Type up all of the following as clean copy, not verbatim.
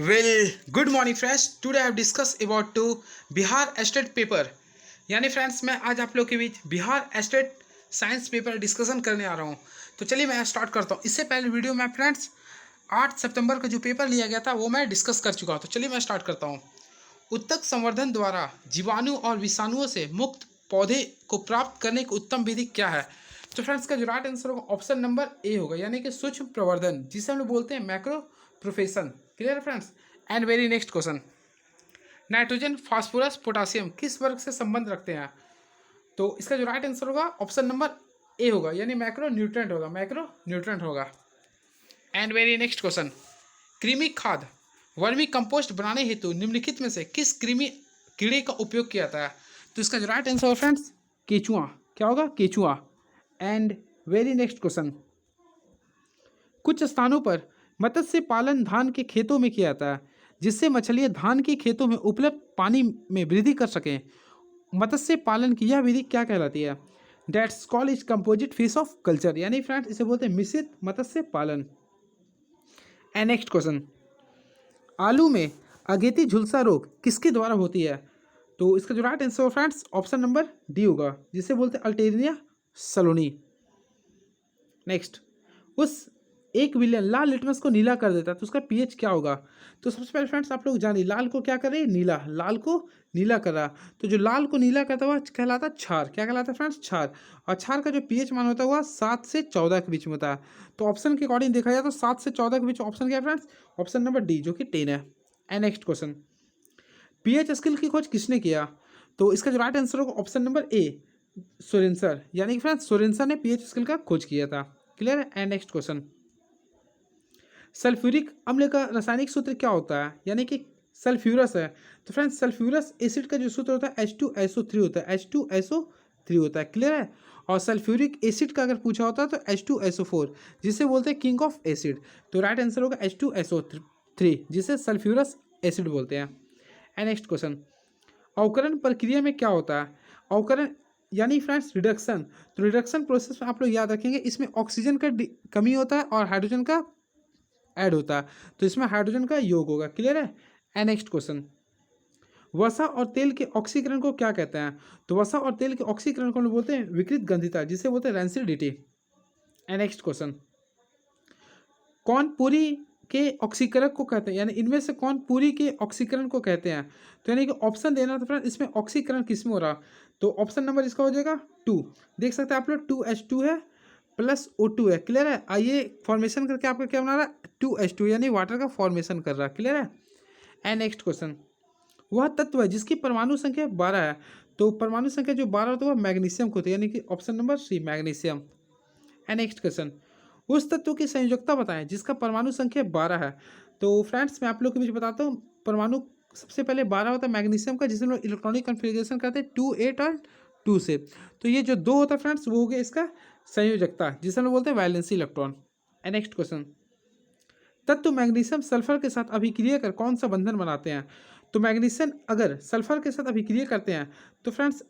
Well, good morning friends. Today I have discussed about to Bihar state paper. यानी friends मैं आज आप लोग के बीच Bihar state science paper discussion करने आ रहा हूँ। तो चलिए मैं स्टार्ट करता हूँ। इससे पहले वीडियो में फ्रेंड्स 8 सितंबर का जो पेपर लिया गया था वो मैं डिस्कस कर चुका हूँ। तो चलिए मैं स्टार्ट करता हूँ। उत्तक संवर्धन द्वारा जीवाणु और विषाणुओं से मुक्त पौधे को प्राप्त करने की उत्तम विधि क्या है? तो फ्रेंड्स का जो राइट आंसर होगा ऑप्शन नंबर ए होगा, यानी कि सूक्ष्म प्रवर्धन, जिसे हम लोग बोलते हैं मैक्रो प्रोफेशन। क्लियर है friends? And very next question, nitrogen phosphorus potassium किस वर्ग से संबंध रखते हैं? तो इसका जो राइट आंसर होगा ऑप्शन नंबर ए होगा, यानी मैक्रो न्यूट्रेंट होगा, मैक्रो न्यूट्रेंट होगा। एंड वेरी नेक्स्ट क्वेश्चन, कृमि खाद वर्मी कंपोस्ट बनाने हेतु निम्नलिखित में से किस कृमि कीड़े का उपयोग किया जाता है? तो इसका जो राइट आंसर होगा फ्रेंड्स केचुआ। क्या होगा? केचुआ। एंड वेरी नेक्स्ट क्वेश्चन, कुछ स्थानों पर मत्स्य पालन धान के खेतों में किया जाता है जिससे मछलियां धान के खेतों में उपलब्ध पानी में वृद्धि कर सकें। मत्स्य पालन की यह विधि क्या कहलाती है? That's called is composite fish of culture, यानी फ्रेंड्स इसे बोलते हैं मिश्रित मत्स्य पालन। एंड नेक्स्ट क्वेश्चन, आलू में अगेती झुलसा रोग किसके द्वारा होती है? तो इसका जो right answer friends option number D होगा, जिसे बोलते हैं अल्टेरिया सलोनी। नेक्स्ट, उस 1 बिलियन लाल लिटमस को नीला कर देता है तो उसका पीएच क्या होगा? तो सबसे पहले फ्रेंड्स आप लोग जानिए, लाल को क्या कर रहे हैं? नीला। लाल को नीला कर रहा, तो जो लाल को नीला करता हुआ कहलाता है क्षार। क्या कहलाता है फ्रेंड्स? क्षार। और क्षार का जो पीएच मान होता हुआ 7 से 14 के बीच में होता है। तो ऑप्शन के अकॉर्डिंग देखा जाए तो 7 से 14 के बीच ऑप्शन क्या है फ्रेंड्स? ऑप्शन नंबर डी, जो कि 10 है। And next question, pH scale की खोज किसने किया? तो इसका जो राइट आंसर होगा ऑप्शन नंबर ए, सोरेनसर, यानी कि फ्रेंड्स सोरेनसर ने पीएच स्केल का खोज किया था। क्लियर है? एंड नेक्स्ट क्वेश्चन, सल्फ्यूरिक अम्ल का रासायनिक सूत्र क्या होता है? यानी कि सल्फ्यूरस है, तो फ्रेंड्स सल्फ्यूरस एसिड का जो सूत्र होता है H2SO3 होता है, H2SO3 होता है। क्लियर है? और सल्फ्यूरिक एसिड का अगर पूछा होता है तो H2SO4, जिसे बोलते हैं किंग ऑफ एसिड। तो राइट आंसर होगा H2SO3, जिसे सल्फ्यूरस एसिड बोलते हैं। एंड नेक्स्ट क्वेश्चन, अवकरण प्रक्रिया में क्या होता है? अवकरण यानी फ्रेंड्स रिडक्शन। तो रिडक्शन प्रोसेस में आप लोग याद रखेंगे, इसमें ऑक्सीजन का कमी होता है और हाइड्रोजन का ऐड होता है, तो इसमें हाइड्रोजन का योग होगा। क्लियर है? एंड नेक्स्ट क्वेश्चन, वसा और तेल के ऑक्सीकरण को क्या कहते हैं? तो वसा और तेल के ऑक्सीकरण को हम लोग बोलते हैं विकृत गंधिता, जिसे बोलते हैं रैंसिडिटी। एंड नेक्स्ट क्वेश्चन, कौन पूरी के ऑक्सीकरण को कहते हैं? यानी इनमें से कौन पूरी के ऑक्सीकरण को कहते हैं? तो यानी कि ऑप्शन देना था फ्रेंड, इसमें ऑक्सीकरण किस में हो रहा? तो ऑप्शन नंबर इसका हो जाएगा 2। देख सकते हैं आप लोग 2H2 है प्लस O2 है। क्लियर है? आइए फॉर्मेशन करके आपका क्या बना रहा है? 2H2, यानी वाटर का फॉर्मेशन कर रहा है। क्लियर है? एंड नेक्स्ट क्वेश्चन, वह तत्व है जिसकी परमाणु संख्या 12 है। तो परमाणु संख्या जो 12 होता है वह मैग्नीशियम को होती है, यानी कि option number C, magnesium. And next question, उस तत्व की संयोजकता बताएं जिसका परमाणु संख्या 12 है। तो फ्रेंड्स मैं आप लोग के बीच बताता हूँ, परमाणु सबसे पहले 12 होता है मैग्नीशियम का, जिसमें लोग इलेक्ट्रॉनिक कन्फिग्रेशन करते हैं 2 8 और 2 से। तो ये जो 2 होता है फ्रेंड्स वो हो गया इसका संयोजकता, जिसे हम लोग बोलते हैं valency electron. And next question, तत्व मैग्नीशियम सल्फर के साथ अभिक्रिया कर कौन सा बंधन बनाते हैं? तो मैग्नीशियम अगर सल्फर के साथ अभिक्रिया करते हैं तो फ्रेंड्स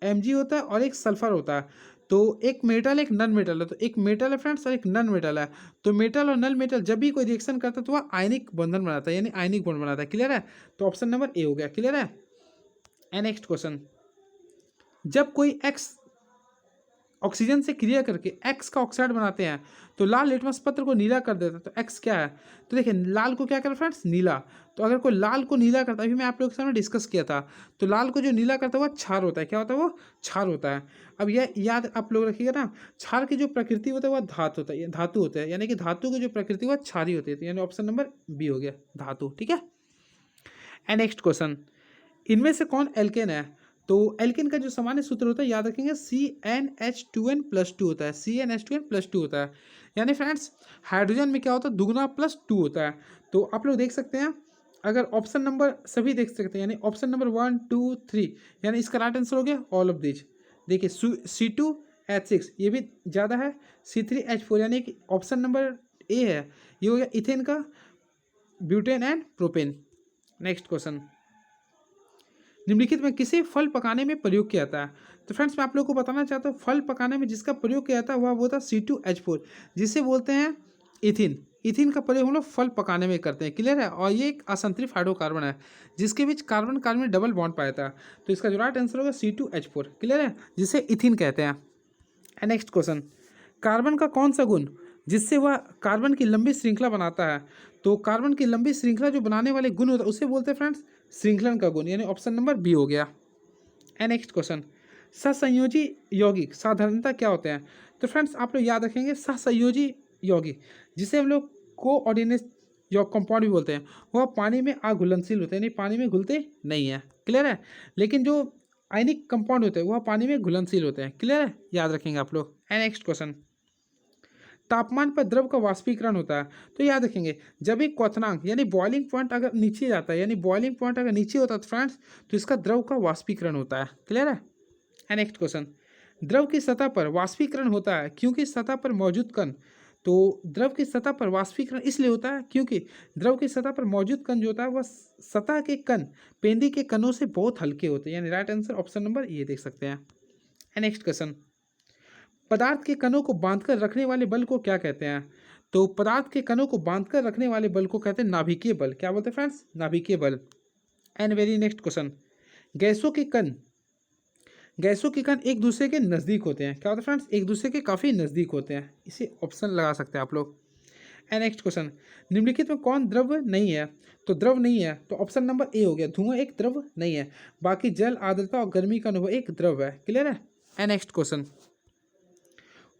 Mg होता है और एक सल्फर होता है। तो एक मेटल एक नन मेटल है, तो एक मेटल है फ्रेंड्स और एक नन मेटल है। तो मेटल और नन मेटल जब भी कोई रिएक्शन करता है तो वह आयनिक बंधन बनाता है, यानी आयनिक बॉन्ड बनाता है। क्लियर है? तो ऑप्शन नंबर ए हो गया। क्लियर है? एंड नेक्स्ट क्वेश्चन, जब कोई एक्स ऑक्सीजन से क्रिया करके एक्स का ऑक्साइड बनाते हैं तो लाल लिटमस पत्र को नीला कर देता है, तो एक्स क्या है? तो देखिए लाल को क्या कर फ्रेंड्स? नीला। तो अगर कोई लाल को नीला करता है, अभी मैं आप लोगों के सामने डिस्कस किया था, तो लाल को जो नीला करता है वो क्षार होता है। क्या होता है? वो क्षार होता है। अब यह याद आप लोग रखिएगा ना, क्षार की जो प्रकृति होता है वह धातु होता है, धातु होता है, यानी कि धातु की जो प्रकृति वह क्षारी होती है। तो यानी ऑप्शन नंबर बी हो गया, धातु। ठीक है? एंड नेक्स्ट क्वेश्चन, इनमें से कौन एल्केन है? तो एल्केन का जो सामान्य सूत्र होता है याद रखेंगे CnH2n+2 होता है, CnH2n+2 होता है। यानी फ्रेंड्स हाइड्रोजन में क्या होता है? दुगना +2 होता है। तो आप लोग देख सकते हैं, अगर ऑप्शन नंबर सभी देख सकते हैं, यानी ऑप्शन नंबर 1 2 3, यानी इसका राइट आंसर हो गया ऑल ऑफ दिस। देखिए C2H6 ये भी ज़्यादा है, C3H4, यानी कि ऑप्शन नंबर ए है, ये हो गया इथेन का, butane and propane. Next question, निम्नलिखित में किसे फल पकाने में प्रयोग किया जाता है? तो फ्रेंड्स मैं आप लोगों को बताना चाहता हूँ, फल पकाने में जिसका प्रयोग किया जाता है वह होता है C2H4, जिसे बोलते हैं इथिन। इथिन का प्रयोग हम लोग फल पकाने में करते हैं, क्लियर है। और ये एक असंतृप्त हाइड्रोकार्बन है जिसके बीच कार्बन कार्बन में डबल बॉन्ड पाया था। तो इसका जो राइट आंसर होगा C2H4, क्लियर है, जिसे इथिन कहते हैं। नेक्स्ट क्वेश्चन, कार्बन का कौन सा गुण जिससे वह कार्बन की लंबी श्रृंखला बनाता है? तो कार्बन की लंबी श्रृंखला जो बनाने वाले गुण होता है उसे बोलते हैं फ्रेंड्स श्रृंखलन का गुण, यानी ऑप्शन नंबर बी हो गया। नेक्स्ट क्वेश्चन, सहसंयोजी यौगिक साधारणतः क्या होते हैं? तो फ्रेंड्स आप लोग याद रखेंगे सहसंयोजी यौगिक जिसे हम लोग कोऑर्डिनेट यौगिक कंपाउंड भी बोलते हैं, वह पानी में अघुलनशील होते हैं, यानी पानी में घुलते नहीं है, क्लियर है। लेकिन जो आयनिक कंपाउंड होते हैं वह पानी में घुलनशील होते हैं, क्लियर है, याद रखेंगे आप लोग। नेक्स्ट क्वेश्चन, तापमान पर द्रव का वाष्पीकरण होता है, तो याद रखेंगे जब एक क्वथनांक यानी बॉइलिंग पॉइंट अगर नीचे जाता है, यानी बॉइलिंग पॉइंट अगर नीचे होता है तो फ्रेंड्स तो इसका द्रव का वाष्पीकरण होता है, क्लियर है। नेक्स्ट क्वेश्चन, द्रव की सतह पर वाष्पीकरण होता है क्योंकि सतह पर मौजूद कण, तो द्रव की सतह पर वाष्पीकरण इसलिए होता है क्योंकि द्रव की सतह पर मौजूद कण जो होता है वह सतह के कण पेंदी के कणों से बहुत हल्के होते हैं, यानी राइट आंसर ऑप्शन नंबर ये देख सकते हैं। नेक्स्ट क्वेश्चन, पदार्थ के कणों को बांधकर रखने वाले बल को क्या कहते हैं? तो पदार्थ के कणों को बांधकर रखने वाले बल को कहते हैं नाभिकीय बल। क्या बोलते हैं फ्रेंड्स? नाभिकीय बल। एंड वेरी नेक्स्ट क्वेश्चन, गैसों के कण एक दूसरे के नज़दीक होते हैं। क्या होता है फ्रेंड्स? एक दूसरे के काफ़ी नज़दीक होते हैं, इसे ऑप्शन लगा सकते हैं आप लोग। एंड नेक्स्ट क्वेश्चन, निम्नलिखित में कौन द्रव नहीं है? तो द्रव नहीं है तो ऑप्शन नंबर ए हो गया, धुआं एक द्रव नहीं है, बाकी जल, आर्द्रता और गर्मी का अनुभव एक द्रव है, क्लियर है। एंड नेक्स्ट क्वेश्चन,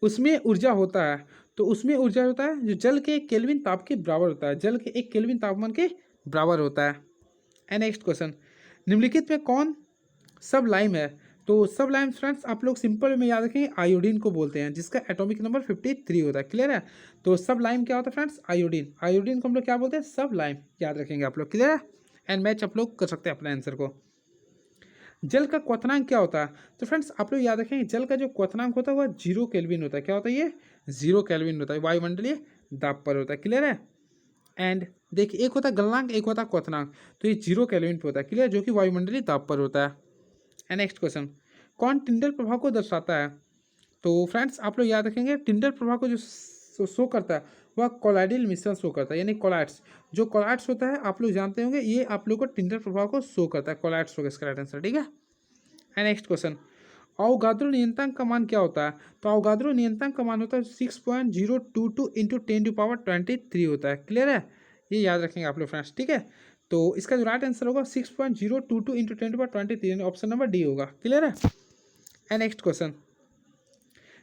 उसमें ऊर्जा होता है, तो उसमें ऊर्जा होता है जो जल के केल्विन ताप के बराबर होता है, जल के 1 केल्विन तापमान के बराबर होता है। एंड नेक्स्ट क्वेश्चन, निम्नलिखित में कौन सब लाइम है? तो सब लाइम फ्रेंड्स आप लोग सिंपल में याद रखेंगे आयोडीन को बोलते हैं, जिसका एटॉमिक नंबर 53 होता है, क्लियर है। तो सब लाइम क्या होता है फ्रेंड्स? आयोडीन। आयोडीन को हम लोग क्या बोलते हैं? सब लाइम, याद रखेंगे आप लोग, क्लियर है। एंड मैच आप लोग कर सकते हैं अपने आंसर को। जल का क्वथनांक क्या होता है? तो फ्रेंड्स आप लोग याद रखेंगे जल का जो क्वथनांक होता है वह 0 केल्विन होता है। क्या होता है ये? 0 केल्विन होता है, वायुमंडलीय दाब पर होता है, क्लियर है। एंड देखिए एक होता है गलनांक, एक होता है क्वथनांक, तो ये 0 केल्विन पर होता है, क्लियर, जो कि वायुमंडलीय दाब पर होता है। एंड नेक्स्ट क्वेश्चन, कौन टिंडल प्रभाव को दर्शाता है? तो फ्रेंड्स आप लोग याद रखेंगे टिंडल प्रभाव को जो शो करता है वह कोलाइडल मिश्रण शो करता है, यानी कोलाइड्स। जो कोलाइड्स होता है आप लोग जानते होंगे, ये आप लोग को टिंडल प्रभाव को शो करता है, कोलाइड्स होगा इसका राइट आंसर, ठीक है। एंड नेक्स्ट क्वेश्चन, अवोगाद्रो नियंत्रक का मान क्या होता है? तो अवोगाद्रो नियंत्रक का मान होता है 6.022 इंटू 10⁻23 होता है, क्लियर है, ये याद रखेंगे आप लोग फ्रेंड्स, ठीक है। तो इसका जो राइट आंसर होगा 6.022 इंटू 10⁻23, ऑप्शन नंबर डी होगा, क्लियर है। एंड नेक्स्ट क्वेश्चन,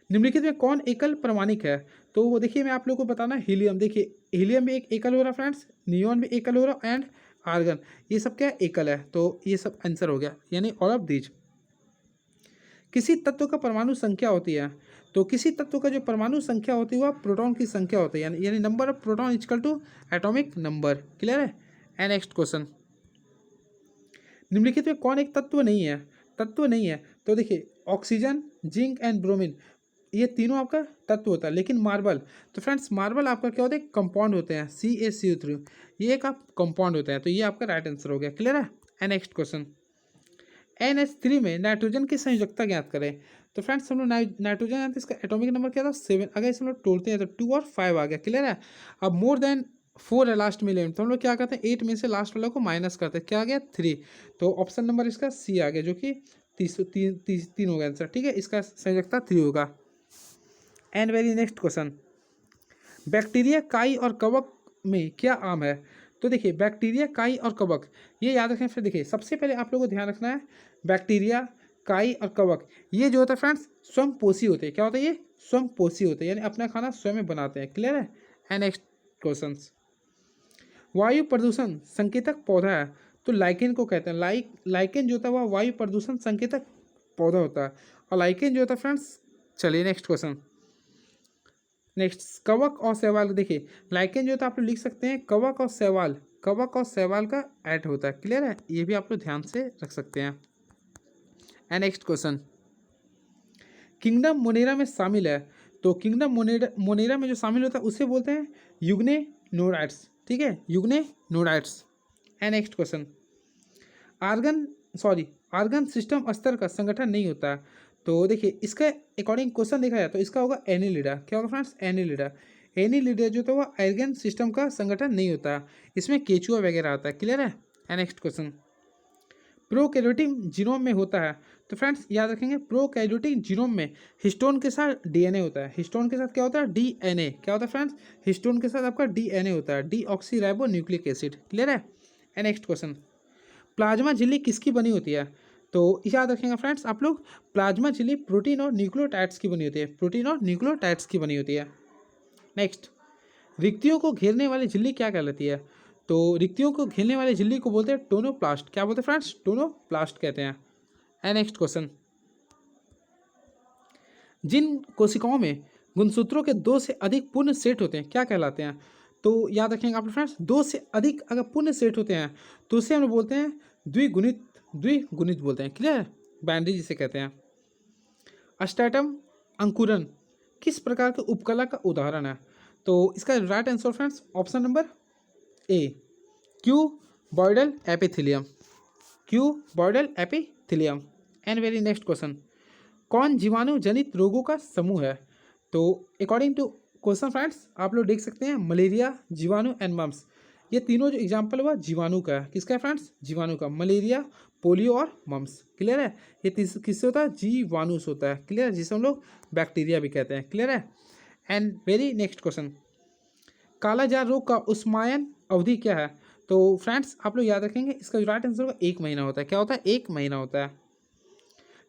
निम्नलिखित में कौन एकल परमाणिक है? तो वो देखिए मैं आप लोगों को बताना, हीलियम, देखिए हीलियम भी एक एकल हो रहा है फ्रेंड्स, नियोन भी एकल हो रहा है, एंड आर्गन, ये सब क्या एकल है, तो ये सब आंसर हो गया, यानी ऑल ऑफ दीज। किसी तत्व का परमाणु संख्या होती है, तो किसी तत्व का जो परमाणु संख्या होती है वह प्रोटॉन की संख्या होती है, यानी number of proton equal to atomic number, clear है। एंड नेक्स्ट क्वेश्चन, निम्नलिखित में कौन एक तत्व नहीं है? तो देखिए ऑक्सीजन, जिंक एंड ब्रोमीन, ये तीनों आपका तत्व होता है, लेकिन मार्बल, तो फ्रेंड्स मार्बल आपका क्या होता है? कंपाउंड होते हैं, CaCO3, ये एक आप कंपाउंड होते हैं, तो ये आपका राइट आंसर हो गया, क्लियर है। एंड नेक्स्ट क्वेश्चन, NH3 में नाइट्रोजन की संयोजकता ज्ञात करें। तो फ्रेंड्स हम लोग नाइट्रोजन जानते हैं, इसका एटॉमिक नंबर क्या था? 7, अगर इसे हम लोग तोड़ते हैं तो 2 और 5 आ गया, क्लियर है। अब मोर देन 4 है लास्ट में एलिमेंट, तो हम लोग क्या करते हैं 8 में से लास्ट वाला को माइनस करते हैं, क्या आ गया? 3, तो ऑप्शन नंबर इसका सी आ गया, जो कि 3 हो गया आंसर, ठीक है, इसका संयोजकता 3 होगा। And very next question, bacteria, काई और कवक में क्या आम है? तो देखिए बैक्टीरिया, काई और कवक, ये याद रखें। फिर देखिए सबसे पहले आप लोगों को ध्यान रखना है बैक्टीरिया, काई और कवक, ये जो होता है फ्रेंड्स स्वयं पोषी होते हैं। क्या होता है? ये स्वयं पोषी होते हैं, यानी अपना खाना स्वयं बनाते हैं, क्लियर है। एंड नेक्स्ट क्वेश्चन, वायु प्रदूषण संकेतक पौधा है, तो लाइकेन को कहते हैं। लाइकेन जो होता है वह वायु प्रदूषण संकेतक पौधा होता है, और लाइकेन जो होता है फ्रेंड्स, चलिए नेक्स्ट क्वेश्चन, नेक्स्ट कवक और शैवाल, देखिए लाइकेन जो होता है आप लोग लिख सकते हैं कवक और शैवाल का ऐड होता है, क्लियर है, ये भी आप लोग ध्यान से रख सकते हैं। And next question, kingdom Monera में शामिल है, तो किंगडम मोनेरा में जो शामिल होता है उसे बोलते हैं यूग्नेनोडाइट्स, ठीक है, यूग्नेनोडाइट्स। And next question, organ system स्तर का संगठन नहीं होता है, तो देखिए इसका अकॉर्डिंग क्वेश्चन देखा जाए तो इसका होगा एनिलिडा। क्या होगा फ्रेंड्स? एनिलिडा। एनी लीडर जो था वो आर्गन सिस्टम का संगठन नहीं होता, इसमें केचुआ वगैरह आता है। क्लियर है। नेक्स्ट क्वेश्चन, प्रोकैरियोटिक जीनोम में होता है। तो फ्रेंड्स याद रखेंगे, प्रोकैरियोटिक जीनोम में हिस्टोन के साथ डीएनए होता है। हिस्टोन के साथ क्या होता है? डीएनए। क्या होता है फ्रेंड्स? हिस्टोन के साथ आपका डीएनए होता है, डीऑक्सी राइबो एसिड। क्लियर है। नेक्स्ट क्वेश्चन, प्लाज्मा झिल्ली किसकी बनी होती है? तो याद रखेंगे फ्रेंड्स आप लोग, प्लाज्मा झिल्ली प्रोटीन और न्यूक्लियोटाइड्स की बनी होती है, प्रोटीन और न्यूक्लियोटाइड्स की बनी होती है। नेक्स्ट, रिक्तियों को घेरने वाली झिल्ली क्या कहलाती है? तो रिक्तियों को घेरने वाली झिल्ली को बोलते हैं टोनोप्लास्ट। क्या बोलते हैं फ्रेंड्स? टोनोप्लास्ट कहते हैं। नेक्स्ट क्वेश्चन, जिन कोशिकाओं में गुणसूत्रों के 2 से अधिक पूर्ण सेट होते हैं क्या कहलाते हैं? तो याद रखेंगे आप लोग फ्रेंड्स, 2 से अधिक अगर पूर्ण सेट होते हैं तो उसे हम लोग बोलते हैं द्विगुणित, द्विगुणित बोलते हैं। क्लियर है। बाइनरी जिसे कहते हैं। अस्टैटम अंकुरन किस प्रकार के उपकला का उदाहरण है? तो इसका right answer friends option number A, cuboidal epithelium, cuboidal epithelium. And very next question, कौन जीवाणु जनित रोगों का समूह है? तो अकॉर्डिंग टू क्वेश्चन फ्रेंड्स आप लोग देख सकते हैं मलेरिया, जीवाणु एंड मम्स, ये तीनों जो एग्जाम्पल हुआ जीवाणु का है। किसका है फ्रेंड्स? जीवाणु का। मलेरिया, पोलियो और मम्स। क्लियर है। ये किससे होता है? जीवाणु से होता है। क्लियर है, जिसे हम लोग बैक्टीरिया भी कहते हैं। क्लियर है। एंड वेरी नेक्स्ट क्वेश्चन, कालाजार रोग का उष्मायन अवधि क्या है? तो फ्रेंड्स आप लोग याद रखेंगे, इसका जो राइट आंसर होगा 1 महीना होता है। क्या होता है? 1 महीना होता है।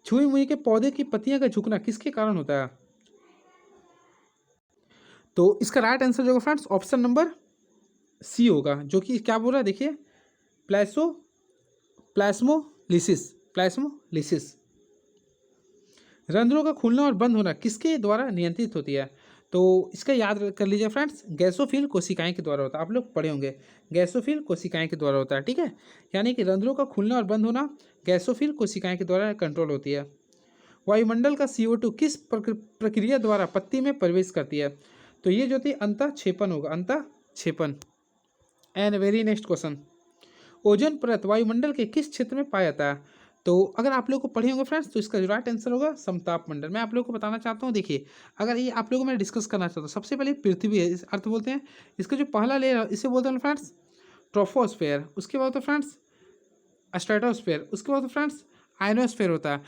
छुई मुई के पौधे की पत्तियां का झुकना किसके कारण होता है? तो इसका राइट आंसर जो होगा फ्रेंड्स ऑप्शन नंबर सी होगा, जो कि क्या बोल रहा है देखिए, प्लास्मोलिसिस, प्लास्मोलिसिस। रंध्रों का खुलना और बंद होना किसके द्वारा नियंत्रित होती है? तो इसका याद कर लीजिए फ्रेंड्स, गैसोफिल कोशिकाएं के द्वारा होता है। आप लोग पढ़े होंगे, गैसोफिल कोशिकाएं के द्वारा होता है। ठीक है, यानी कि रंध्रों का खुलना और बंद होना गैसोफिल कोशिकाएं के द्वारा कंट्रोल होती है। वायुमंडल का CO2 किस प्रक्रिया द्वारा पत्ती में प्रवेश करती है? तो ये जो थी अंतःक्षेपण होगा, अंतःक्षेपण। And very next question, ozone परत वायुमंडल के किस क्षेत्र में पाया जाता है? तो अगर आप लोगों को पढ़े होंगे फ्रेंड्स तो इसका जो राइट आंसर होगा समताप मंडल। मैं आप लोगों को बताना चाहता हूँ, देखिए अगर ये आप लोगों को मैं डिस्कस करना चाहता हूँ, सबसे पहले पृथ्वी है, इस अर्थ बोलते हैं। इसका जो पहला लेयर है इसे बोलते हैं फ्रेंड्स ट्रोफोस्फेयर। उसके बाद तो फ्रेंड्स स्ट्रेटोस्फेयर, उसके बाद तो फ्रेंड्स आयनोस्फेयर होता है,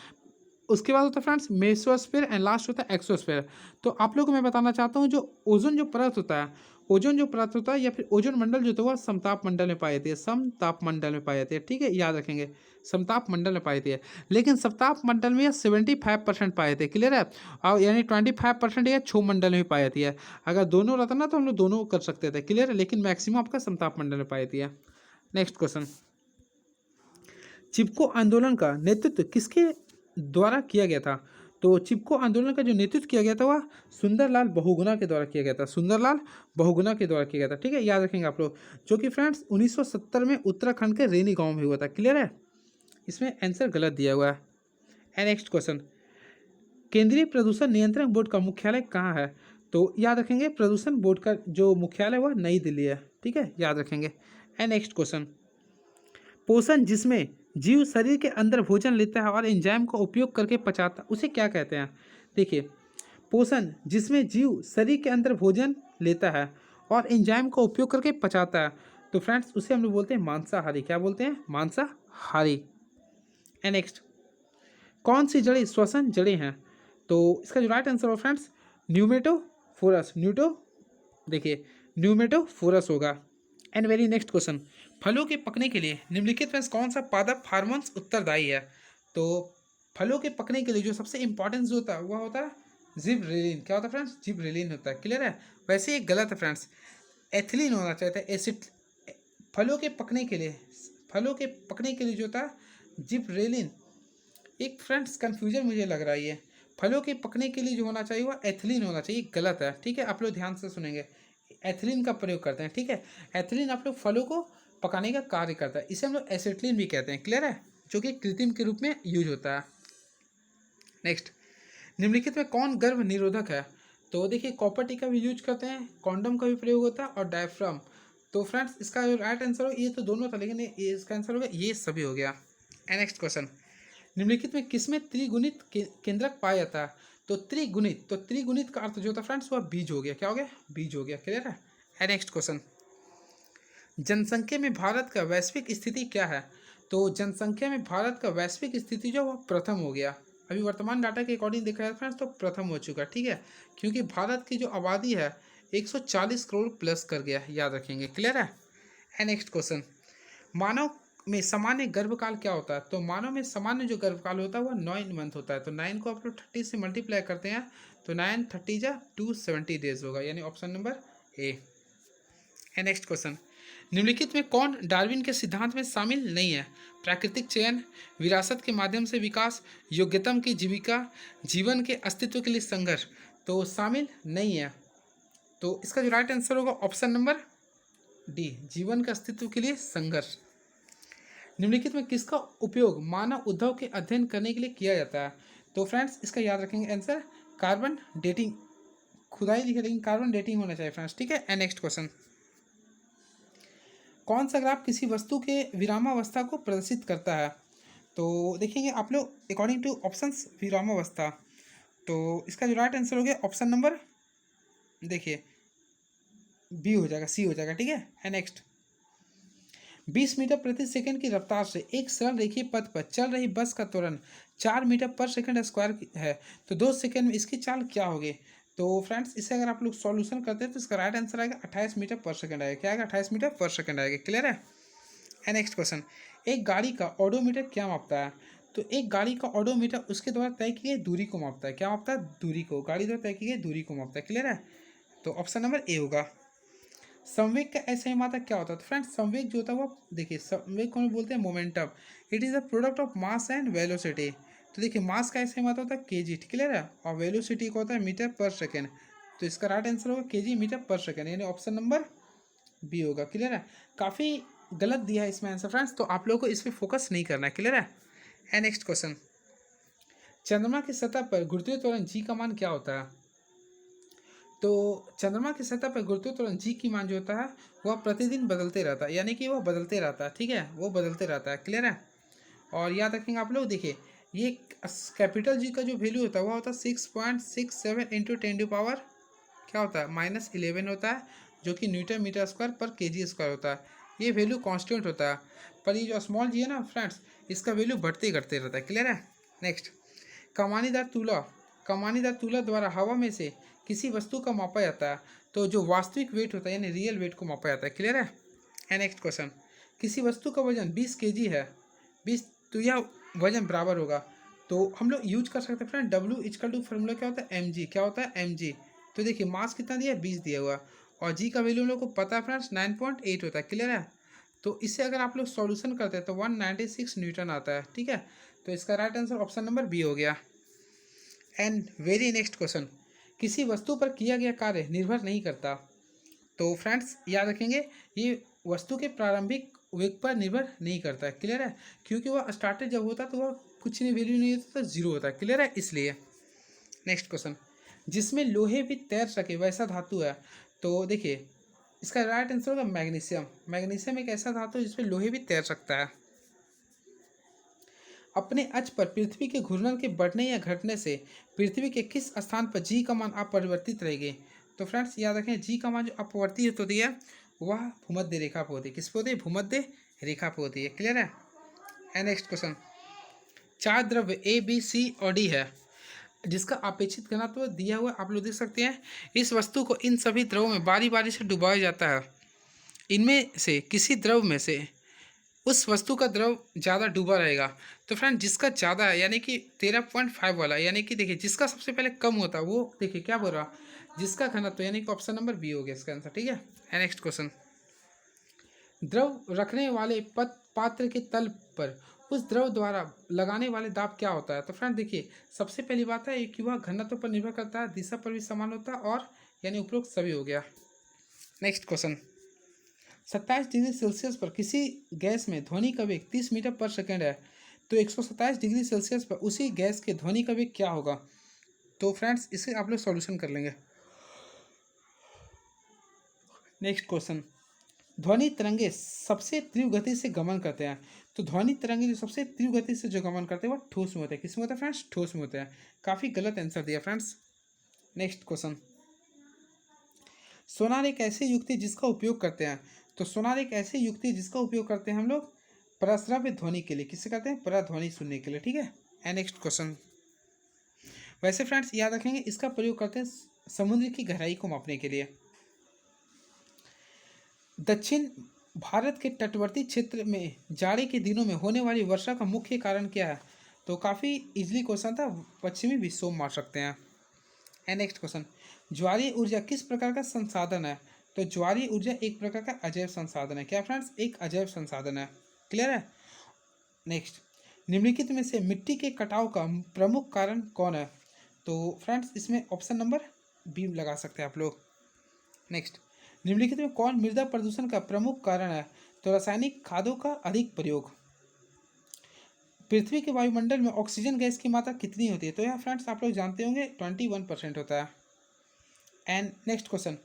उसके बाद होता है फ्रेंड्स मेसोस्फेयर एंड लास्ट होता है एक्सोस्फेयर। तो आप लोगों को मैं बताना चाहता हूँ, जो ओजोन जो परत होता है, ओजोन जो परत होता है या फिर ओजोन मंडल जो होता है वह समताप मंडल में पाई जाती है, समताप मंडल में पाई जाती है। ठीक है, याद रखेंगे समताप मंडल में पाई जाती है। लेकिन समताप मंडल में 75% पाए जाते हैं। क्लियर है। और यानी 25% या क्षोभ मंडल में पाई जाती है। अगर दोनों रहता ना तो हम लोग दोनों कर सकते थे। क्लियर है, लेकिन मैक्सिमम आपका समताप मंडल में पाई जाती है। नेक्स्ट क्वेश्चन, चिपको आंदोलन का नेतृत्व किसके द्वारा किया गया था? तो चिपको आंदोलन का जो नेतृत्व किया गया था वह सुंदरलाल बहुगुणा के द्वारा किया गया था, सुंदरलाल बहुगुणा के द्वारा किया गया था। ठीक है, याद रखेंगे आप लोग, जो कि फ्रेंड्स 1970 में उत्तराखंड के रेनी गांव में हुआ था। क्लियर है, इसमें आंसर गलत दिया हुआ है। नेक्स्ट क्वेश्चन, केंद्रीय प्रदूषण नियंत्रण बोर्ड का मुख्यालय कहाँ है? तो याद रखेंगे प्रदूषण बोर्ड का जो मुख्यालय वह नई दिल्ली है। ठीक है, याद रखेंगे। नेक्स्ट क्वेश्चन, पोषण जिसमें जीव शरीर के अंदर भोजन लेता है और एंजाइम का उपयोग करके पचाता, उसे क्या कहते हैं? देखिए, पोषण जिसमें जीव शरीर के अंदर भोजन लेता है और एंजाइम का उपयोग करके पचाता है, तो फ्रेंड्स उसे हम लोग बोलते हैं मांसाहारी। क्या बोलते हैं? मांसाहारी। एंड नेक्स्ट, कौन सी जड़ें श्वसन जड़ें हैं? तो इसका जो राइट आंसर हो फ्रेंड्स न्यूमेटोफोरस, देखिए न्यूमेटोफोरस होगा। एंड वेरी नेक्स्ट क्वेश्चन, फलों के पकने के लिए निम्नलिखित में कौन सा पादप हार्मोन्स उत्तरदायी है? तो फलों के पकने के लिए जो सबसे इंपॉर्टेंस होता है वह होता है जिबरेलिन। क्या होता है फ्रेंड्स? जिबरेलिन होता है। क्लियर है। वैसे ये गलत है फ्रेंड्स, एथिलीन होना चाहिए था, एसिड। फलों के पकने के लिए, फलों के पकने के लिए जो होता है जिबरेलिन, एक फ्रेंड्स कन्फ्यूजन मुझे लग रहा है ये, फलों के पकने के लिए जो होना चाहिए वह एथिलीन होना चाहिए, गलत है। ठीक है, आप लोग ध्यान से सुनेंगे, एथिलीन का प्रयोग करते हैं। ठीक है, एथिलीन आप लोग फलों को पकाने का कार्य करता है, इसे हम लोग एसिटिलीन भी कहते हैं। क्लियर है, जो कि कृत्रिम के रूप में यूज होता है। नेक्स्ट, निम्नलिखित में कौन गर्भ निरोधक है? तो देखिए कॉपर टी का भी यूज करते हैं, कॉन्डम का भी प्रयोग होता है और डायफ्राम। तो फ्रेंड्स इसका जो राइट आंसर हो, ये तो दोनों था लेकिन ये इसका आंसर हो गया, ये सभी हो गया। नेक्स्ट क्वेश्चन, निम्नलिखित में किसमें त्रिगुणित केंद्रक पाया जाता है? तो त्रिगुणित का अर्थ जो होता है फ्रेंड्स वह बीज हो गया, क्या हो गया, बीज हो गया। क्लियर है। नेक्स्ट क्वेश्चन, जनसंख्या में भारत का वैश्विक स्थिति क्या है? तो जनसंख्या में भारत का वैश्विक स्थिति जो वह प्रथम हो गया। अभी वर्तमान डाटा के अकॉर्डिंग देखा जाए फ्रेंड्स तो प्रथम हो चुका है, ठीक है, क्योंकि भारत की जो आबादी है 140 करोड़ प्लस कर गया, याद रखेंगे। क्लियर है। नेक्स्ट क्वेश्चन, मानव में सामान्य गर्भकाल क्या होता है? तो मानव में सामान्य जो गर्भकाल होता है वह 9 मंथ होता है। तो 9 को आप लोग 30 से मल्टीप्लाई करते हैं तो 9 30 जा 270 डेज होगा, यानी ऑप्शन नंबर ए है। नेक्स्ट क्वेश्चन, निम्नलिखित में कौन डार्विन के सिद्धांत में शामिल नहीं है? प्राकृतिक चयन, विरासत के माध्यम से विकास, योग्यतम की जीविका, जीवन के अस्तित्व के लिए संघर्ष। तो शामिल नहीं है, तो इसका जो राइट आंसर होगा ऑप्शन नंबर डी, जीवन के अस्तित्व के लिए संघर्ष। निम्नलिखित में किसका उपयोग मानव उद्भव के अध्ययन करने के लिए किया जाता है? तो फ्रेंड्स इसका याद रखेंगे आंसर कार्बन डेटिंग, खुदाई लिखे लेकिन कार्बन डेटिंग होना चाहिए फ्रेंड्स, ठीक है। नेक्स्ट क्वेश्चन, कौन सा ग्राफ किसी वस्तु के विरामावस्था को प्रदर्शित करता है? तो देखेंगे आप लोग अकॉर्डिंग टू ऑप्शंस विरामावस्था, तो इसका जो राइट आंसर हो गया ऑप्शन नंबर देखिए बी हो जाएगा, सी हो जाएगा, ठीक है। नेक्स्ट, 20 मीटर प्रति सेकंड की रफ्तार से एक सरल रेखीय पथ पर चल रही बस का त्वरण 4 मीटर पर सेकंड स्क्वायर है, तो 2 सेकंड में इसकी चाल क्या होगी? तो फ्रेंड्स इसे अगर आप लोग सॉल्यूशन करते हैं तो इसका राइट आंसर आएगा 28 मीटर पर सेकंड आएगा, क्या आएगा, 28 मीटर पर सेकंड आएगा। क्लियर है। नेक्स्ट क्वेश्चन, एक गाड़ी का ऑडोमीटर क्या मापता है? तो एक गाड़ी का ऑडोमीटर उसके द्वारा तय की गई दूरी को मापता है, क्या मापता है, दूरी को, गाड़ी द्वारा तय की गई दूरी को मापता है। क्लियर है, तो ऑप्शन नंबर ए होगा। संवेग का ऐसा ही मात्रा क्या होता है? तो फ्रेंड्स संवेग जो होता है वो देखिए, संवेग को हम बोलते हैं momentum, it is a product of mass and velocity. तो देखिए मास का ऐसा ही मात्रा होता है केजी, क्लियर है, और वेलोसिटी का होता है मीटर पर सेकेंड, तो इसका राइट आंसर होगा केजी मीटर पर सेकेंड, यानी ऑप्शन नंबर बी होगा। क्लियर है, काफ़ी गलत दिया है इसमें आंसर फ्रेंड्स, तो आप लोगों को इस पर फोकस नहीं करना है। क्लियर है। नेक्स्ट क्वेश्चन, चंद्रमा की सतह पर गुरुत्वीय त्वरण जी का मान क्या होता है? तो चंद्रमा की सतह पर गुरुत्वीय त्वरण जी की मान जो होता है वह प्रतिदिन बदलते रहता है, यानी कि वह बदलते रहता है, ठीक है, वो बदलते रहता है। क्लियर है, और याद रखेंगे आप लोग, देखिए ये कैपिटल जी का जो वैल्यू होता है वह होता है 6.67 इंटू 10⁻, क्या होता है, -11 होता है, जो कि न्यूटन मीटर स्क्वायर पर केजी स्क्वायर होता है। ये वैल्यू कांस्टेंट होता है, पर ये जो स्मॉल जी है ना फ्रेंड्स, इसका वैल्यू बढ़ते घटते रहता है। क्लियर है। नेक्स्ट, कमानीदार तूला द्वारा हवा में से किसी वस्तु का मापा जाता है, तो जो वास्तविक वेट होता है यानी रियल वेट को मापा जाता है। क्लियर है। नेक्स्ट क्वेश्चन, किसी वस्तु का वजन 20 केजी है, 20, तो यह वजन बराबर होगा, तो हम लोग यूज कर सकते हैं friend W equal to formula क्या होता है mg, क्या होता है mg। तो देखिए मास कितना दिया है 20 दिया हुआ, और जी का वैल्यू हम लोग को पता है फ्रेंड्स 9.8 होता है। क्लियर है, तो इससे अगर आप लोग सॉल्यूशन करते हैं तो 196 न्यूटन आता है, ठीक है, तो इसका right answer option number B हो गया। एंड वेरी नेक्स्ट क्वेश्चन, किसी वस्तु पर किया गया कार्य निर्भर नहीं करता। तो फ्रेंड्स याद रखेंगे ये वस्तु के प्रारंभिक वेग पर निर्भर नहीं करता है। क्लियर है, क्योंकि वह स्टार्टेड जब होता है तो वह कुछ नहीं वैल्यू नहीं होता, तो जीरो होता है। क्लियर है, इसलिए। नेक्स्ट क्वेश्चन, जिसमें लोहे भी तैर सके वैसा धातु है, तो देखिए इसका राइट आंसर होगा मैग्नीशियम। मैग्नीशियम एक ऐसा धातु है जिसमें लोहे भी तैर सकता है। अपने अक्ष पर पृथ्वी के घूर्णन के बढ़ने या घटने से पृथ्वी के किस स्थान पर जी का मान अपरिवर्तित रहेगी? तो फ्रेंड्स याद रखें जी का मान जो अपरिवर्तित होती है वह भूमध्य रेखा पर होती है। किस पे होती है? भूमध्य रेखा पर होती है। क्लियर है। नेक्स्ट क्वेश्चन, 4 द्रव्य ए बी सी और डी है जिसका अपेक्षित घनत्व दिया हुआ आप लोग देख सकते हैं। इस वस्तु को इन सभी द्रवों में बारी बारी से डुबाया जाता है। इनमें से किसी द्रव में से उस वस्तु का द्रव ज़्यादा डूबा रहेगा। तो फ्रेंड जिसका ज़्यादा है यानी कि 13.5 वाला, यानी कि देखिए जिसका सबसे पहले कम होता है वो देखिए क्या बोल रहा, जिसका घनत्व, यानी कि ऑप्शन नंबर बी हो गया इसका आंसर। ठीक है। नेक्स्ट क्वेश्चन, द्रव रखने वाले पात्र के तल पर उस द्रव द्वारा लगाने वाले दाब क्या होता है? तो फ्रेंड देखिए सबसे पहली बात है कि वह घनत्व पर निर्भर करता है, दिशा पर भी समान होता है, और यानी उपरोक्त सभी हो गया। नेक्स्ट क्वेश्चन, 27 डिग्री सेल्सियस पर किसी गैस में ध्वनि का वेग 30 मीटर पर सेकेंड है, तो 127 डिग्री सेल्सियस पर उसी गैस के ध्वनि का वेग क्या होगा? तो फ्रेंड्स इसे आप लोग सॉल्यूशन कर लेंगे। नेक्स्ट क्वेश्चन, ध्वनि तरंगे सबसे तीव्र गति से गमन करते हैं। तो ध्वनि तरंगे जो सबसे तीव्र गति से जो गमन करते हैं वो ठोस में होते हैं। किसमें होता है फ्रेंड्स? ठोस में होते हैं। काफ़ी गलत आंसर दिया फ्रेंड्स। नेक्स्ट क्वेश्चन, सोनार एक ऐसी युक्ति जिसका उपयोग करते हैं। तो सोनार एक ऐसी युक्ति है जिसका उपयोग करते हैं हम लोग परश्रव्य ध्वनि के लिए। किससे करते हैं? पराध्वनि सुनने के लिए। ठीक है। एंड नेक्स्ट क्वेश्चन, वैसे फ्रेंड्स याद रखेंगे इसका प्रयोग करते हैं समुद्र की गहराई को मापने के लिए। दक्षिण भारत के तटवर्ती क्षेत्र में जाड़े के दिनों में होने वाली वर्षा का मुख्य कारण क्या है? तो काफ़ी इजीली क्वेश्चन था, पश्चिमी विक्षोभ मार सकते हैं। एंड नेक्स्ट क्वेश्चन, ज्वारीय ऊर्जा किस प्रकार का संसाधन है? तो ज्वारीय ऊर्जा एक प्रकार का अजैव संसाधन है। क्या फ्रेंड्स? एक अजैव संसाधन है। क्लियर है। नेक्स्ट, निम्नलिखित में से मिट्टी के कटाव का प्रमुख कारण कौन है? तो फ्रेंड्स इसमें ऑप्शन नंबर बी लगा सकते हैं आप लोग। नेक्स्ट, निम्नलिखित में कौन मृदा प्रदूषण का प्रमुख कारण है? तो रासायनिक खादों का अधिक प्रयोग। पृथ्वी के वायुमंडल में ऑक्सीजन गैस की मात्रा कितनी होती है? तो यहाँ फ्रेंड्स आप लोग जानते होंगे 21% होता है। एंड नेक्स्ट क्वेश्चन,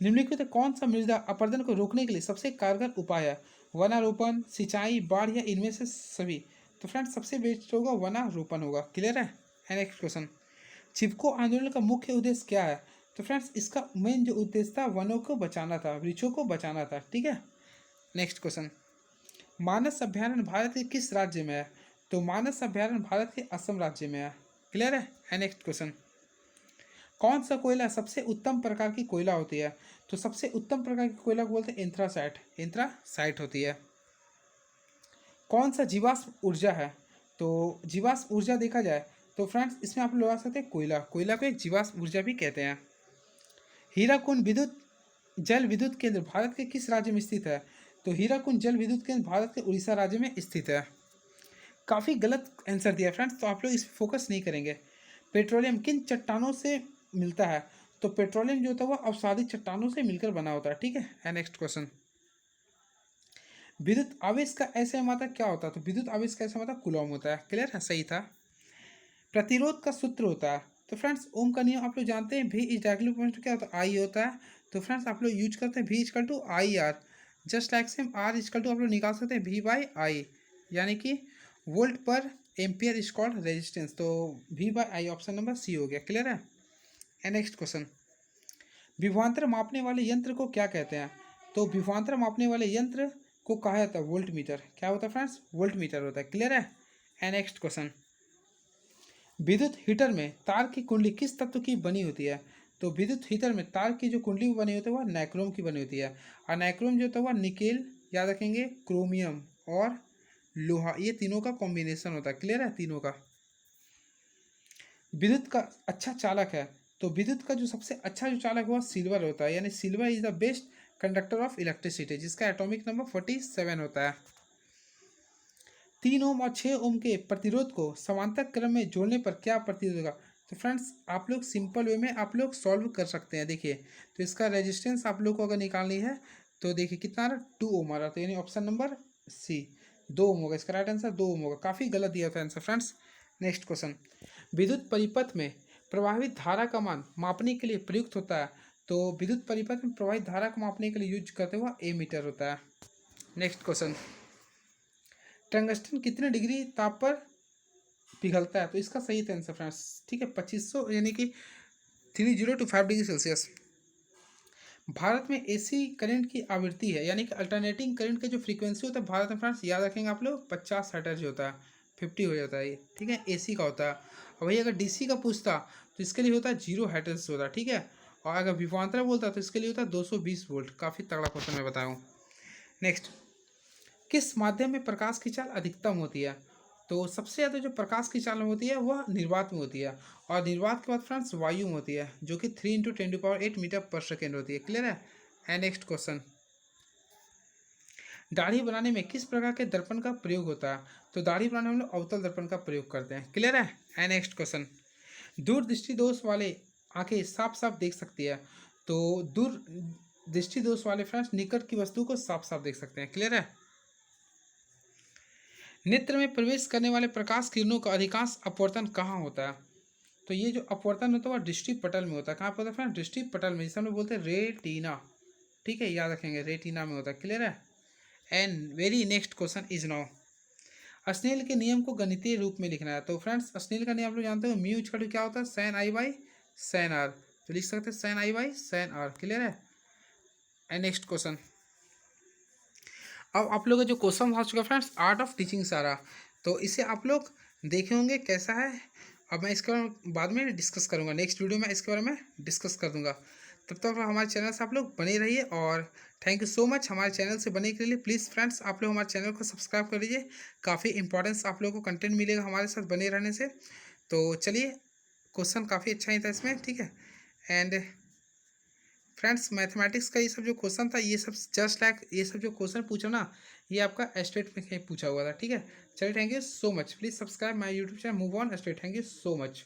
निम्नलिखित कौन सा मृदा अपरदन को रोकने के लिए सबसे कारगर उपाय है? वनारोपण, सिंचाई, बाढ़ या इनमें से सभी? तो फ्रेंड्स सबसे बेस्ट होगा वनारोपण होगा। क्लियर है। एंड नेक्स्ट क्वेश्चन, चिपको आंदोलन का मुख्य उद्देश्य क्या है? तो फ्रेंड्स इसका मेन जो उद्देश्य था वनों को बचाना था, वृक्षों को बचाना था। ठीक है। नेक्स्ट क्वेश्चन, मानस अभ्यारण्य भारत के किस राज्य में है? तो मानस अभ्यारण्य भारत के असम राज्य में है। क्लियर है। एंड नेक्स्ट क्वेश्चन, कौन सा कोयला सबसे उत्तम प्रकार की कोयला होती है? तो सबसे उत्तम प्रकार की कोयला को बोलते हैं एंथ्रासाइट। एंथ्रासाइट होती है। कौन सा जीवाश्म ऊर्जा है? तो जीवाश्म ऊर्जा देखा जाए तो फ्रेंड्स इसमें आप लोग लगा सकते हैं कोयला। कोयला को एक जीवाश्म ऊर्जा भी कहते हैं। हीराकुंड विद्युत जल विद्युत केंद्र भारत के किस राज्य में स्थित है? तो हीराकुंड जल विद्युत केंद्र भारत के उड़ीसा राज्य में स्थित है। काफ़ी गलत आंसर दिया फ्रेंड्स, तो आप लोग इस फोकस नहीं करेंगे। पेट्रोलियम किन चट्टानों से मिलता है? तो पेट्रोलियम जो होता है वह अवसादित चट्टानों से मिलकर बना होता है। ठीक है। एंड नेक्स्ट क्वेश्चन, विद्युत आवेश का ऐसा मात्रा क्या होता है? तो विद्युत आवेश का ऐसा मात्रा कूलॉम होता है। क्लियर है। सही था। प्रतिरोध का सूत्र होता है। तो फ्रेंड्स ओम का नियम आप लोग जानते हैं, भी इज डायरेक्टली प्रोपोर्शनल क्या होता है? आई होता है। तो फ्रेंड्स आप लोग यूज करते हैं भी equal to I R. Just like same R equal to आप लोग निकाल सकते हैं भी बाई आई, यानी कि वोल्ट पर एम्पियर इज कॉल्ड रेजिस्टेंस। तो V by I option number C हो गया। क्लियर है। एंड नेक्स्ट क्वेश्चन, विभवांतर मापने वाले यंत्र को क्या कहते हैं? तो विभवांतर मापने वाले यंत्र को कहा जाता है वोल्ट मीटर। क्या होता है फ्रेंड्स? वोल्ट मीटर होता है। क्लियर है। एंड नेक्स्ट क्वेश्चन, विद्युत हीटर में तार की कुंडली किस तत्व की बनी होती है? तो विद्युत हीटर में तार की जो कुंडली बनी होती है वह नाइक्रोम की बनी होती है। और नाइक्रोम जो होता है वह निकेल, याद रखेंगे, क्रोमियम और लोहा, ये तीनों का कॉम्बिनेशन होता है। क्लियर है। तीनों का। विद्युत का अच्छा चालक है। तो विद्युत का जो सबसे अच्छा जो चालक है वह सिल्वर होता है, यानी silver is the best conductor of electricity, जिसका एटॉमिक नंबर 47 होता है। 3 ओम और 6 ओम के प्रतिरोध को समांतर क्रम में जोड़ने पर क्या प्रतिरोध होगा? तो फ्रेंड्स आप लोग सिंपल वे में आप लोग सॉल्व कर सकते हैं। देखिए, तो इसका रेजिस्टेंस आप लोग को अगर निकालनी है तो देखिए कितना आ रहा? 2 ओम आ रहा। तो यानी ऑप्शन नंबर सी 2 ओम होगा। इसका राइट आंसर 2 ओम होगा। काफ़ी गलत दिया था आंसर फ्रेंड्स। नेक्स्ट क्वेश्चन, विद्युत परिपथ में प्रवाहित धारा का मान मापने के लिए प्रयुक्त होता है। तो विद्युत परिपथ में प्रवाहित धारा को मापने के लिए यूज करते हुआ ए मीटर होता है। नेक्स्ट क्वेश्चन, टंगस्टन कितने डिग्री ताप पर पिघलता है? तो इसका सही आंसर फ्रेंड्स, ठीक है, 2500 यानी कि 30 to 5 डिग्री सेल्सियस। भारत में एसी करंट की आवृत्ति है, यानी कि अल्टरनेटिंग करंट का जो फ्रीक्वेंसी होता है भारत में फ्रेंड्स, याद रखेंगे आप लोग, 50 हर्ट्ज होता है, 50 हो जाता है ये। ठीक है, एसी का होता है। और वही अगर डीसी का पूछता तो इसके लिए होता है 0 हर्ट्ज होता है। ठीक है। और अगर विभवांतर बोलता तो इसके लिए होता है 220 वोल्ट। काफ़ी तगड़ा क्वेश्चन मैं बताऊँ। नेक्स्ट, किस माध्यम में प्रकाश की चाल अधिकतम होती है? तो सबसे ज़्यादा जो प्रकाश की चाल होती है वह निर्वात में होती है। और निर्वात के बाद फ्रेंड्स वायु में होती है, जो कि 3 × 10⁸ मीटर पर सेकेंड होती है। क्लियर है। एंड नेक्स्ट क्वेश्चन, दाढ़ी बनाने में किस प्रकार के दर्पण का प्रयोग होता है? तो दाढ़ी बनाने में हम लोग अवतल दर्पण का प्रयोग करते हैं। क्लियर है। एंड नेक्स्ट क्वेश्चन, दूरदृष्टि दोष वाले आंखें साफ साफ देख सकती है। तो दूर दृष्टि दोष वाले फ्रेंड्स निकट की वस्तु को साफ साफ देख सकते हैं। क्लियर है। नेत्र में प्रवेश करने वाले प्रकाश किरणों का अधिकांश अपवर्तन कहाँ होता है? तो ये जो अपवर्तन होता है वह दृष्टि पटल में होता है। कहाँ पर होता है फ्रेंड? दृष्टि पटल में, जिसे हम लोग बोलते हैं रेटिना। ठीक है, याद रखेंगे रेटिना में होता है। क्लियर है। And very next question is now, Snell के नियम को गणितीय रूप में लिखना है। तो फ्रेंड्स स्नेल का नियम आप लोग जानते हो, म्यू इक्वल टू क्या होता है, sine I by sine R. तो लिख सकते हैं sine I by sine R. Clear है। एंड नेक्स्ट क्वेश्चन, अब आप लोग का जो क्वेश्चन आ चुका है फ्रेंड्स, आर्ट ऑफ टीचिंग सारा, तो इसे आप लोग देखे होंगे कैसा है। अब मैं इसके बारे में बाद में डिस्कस करूँगा, नेक्स्ट वीडियो में इसके बारे में डिस्कस कर दूंगा। तब तक हमारे चैनल से आप लोग बने रहिए, और थैंक यू सो मच हमारे चैनल से बने के लिए। प्लीज़ फ्रेंड्स आप लोग हमारे चैनल को सब्सक्राइब कर लीजिए, काफ़ी इंपॉर्टेंस आप लोगों को कंटेंट मिलेगा हमारे साथ बने रहने से। तो चलिए, क्वेश्चन काफ़ी अच्छा ही था इसमें, ठीक है। एंड फ्रेंड्स मैथमेटिक्स का ये सब जो क्वेश्चन था, ये सब जस्ट लाइक ये सब जो क्वेश्चन पूछा ना, ये आपका स्टेट में कहीं पूछा हुआ था, ठीक है। चलिए, thank you so much. Please subscribe my YouTube channel move on state. Thank you so much.